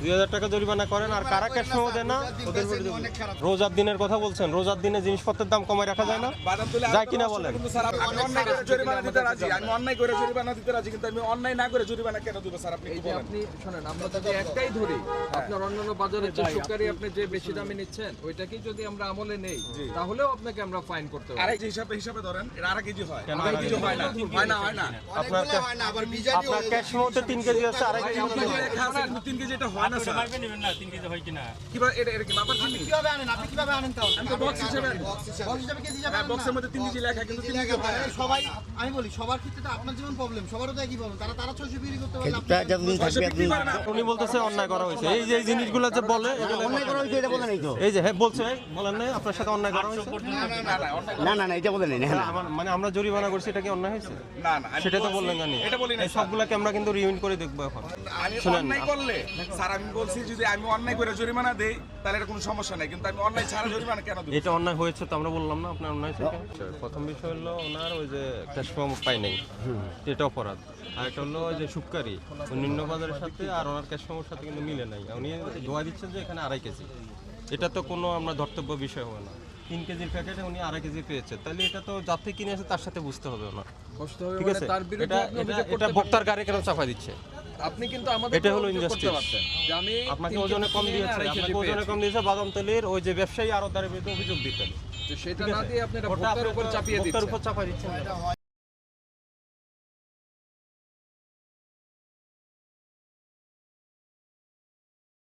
2000 টাকা জরিমানা করেন। আর কারা ক্যাশ মেমো দেয় না ওদের বিরুদ্ধে রোজার দিনের কথা বলছেন, রোজার দিনে জিনিসপত্রের দাম কমায় রাখা যায় না, যায় কিনা বলেন? আমি অন্যায় করে জরিমানা দিতে রাজি, আমি অন্যায় করে জরিমানা দিতে রাজি, কিন্তু আমি অন্যায় না করে জরিমানা কেন দিব স্যার? আপনি এই যে আপনি শোনেন, আমরা যদি একটাই ধরি, আপনার অন্যান্য বাজারের যে সুপারি আপনি যে বেশি দামে নিচ্ছেন ওইটাকেই যদি আমরা আমলে নেই, তাহলেও আপনাকে আমরা ফাইন করতে পারি। আরেক হিসাবে ধরেন, এর আরেক কেজি হয়, কেন আরেক কেজি হয় না, হয় না। আপনার ক্যাশ মেমোতে 3 কেজি আছে, আরেক কেজি 3 কেজি এটা হয় না স্যার। নেবেন না 3 কেজি হয় কিনা? কিভাবে এটা কি মাপার জন্য? কিভাবে আনেন আপনি? কিভাবে আনেন তাহলে? আমি তো বক্স হিসেবে বক্স হিসাবে কেজি যাবে হ্যাঁ, বক্সের মধ্যে 3 কেজি লেখা, কিন্তু 3 কেজি হয় না। সবাই আমি বলি সবার ক্ষেত্রে তো আপনার যেমন প্রবলেম সবারও তো একই প্রবলেম। তারা 600 বিক্রি করতে পারলে আপনি বিক্রি করে না। উনি বলতেছে অন্যায় করা হয়েছে। এই যে এই জিনিসগুলো যে বলে এগুলো অন্যায় করা হয়েছে এটা বলেন এই তো। এই যে হ্যাঁ বলছে, বলেন নাই আপনার সাথে অন্যায় করা হয়েছে? না এটা বলেন এই না। মানে আমরা জরিমানা করছি, এটা কি অন্যায় হয়েছে? না না, আমি সেটা তো বলছি- বললেন জানি। এটা বলি না এই সবগুলোকে আমরা কিন্তু রিউইন করে দেখবো এখন। আমি শুনেন, অন্যায় করলে স্যার, আমি বলছি যদি আমি অন্যায় করে জরিমানা দেই তাহলে এটা কোনো সমস্যা নাই, কিন্তু আমি অন্যায় ছাড়া জরিমানা কেন দেব? এটা অন্যায় হয়েছে তো আমরা বললাম না আপনার অন্যায় হয়েছে। প্রথম বিষয় হলো ওনার ওই যে ক্যাশ মেমো পাই নাই, এটা অপরাধ। আর এটা হলো ওই যে সুপকারি নিম্ন বাজারের সাথে আর ওনার ক্যাশ মেমোর সাথে কিন্তু মিলে নাই। উনি দোয়া দিচ্ছেন যে এখানে 2.5 কেজি, এটা তো কোনো আমরা ধর্তব্য বিষয় হবে না। 3 কেজির প্যাকেটে উনি 2.5 কেজি পেয়েছে, তাহলে এটা তো যার থেকে কিনে আছে তার সাথে বুঝতে হবে ওনার, কষ্ট হবে ঠিক মানে আছে? তার বিরুদ্ধে এটা আপনি এটা অভিযোগ এটা করতে ভোক্তার পারতেন। গাড়ি কেন চাপা দিচ্ছে? আপনি কিন্তু আমাদের এটা হলো অভিযোগ করতে injustice। পারতেন যে আমি আপনাকে 3 ওজনে কেজি কম কিনে দিয়েছে, 2.5 কেজি আপনাকে ওজনে পেয়েছি। কম দিয়েছে বাদাম তেলের ওই যে ব্যবসায়ী আরো তার বিরুদ্ধে অভিযোগ দিতেন, তো সেটা ঠিক না আছে? দিয়ে আপনি এটা ওটা ভোক্তার আপনি উপর চাপিয়ে ভোক্তার দিচ্ছেন। উপর চাপা দিচ্ছেন।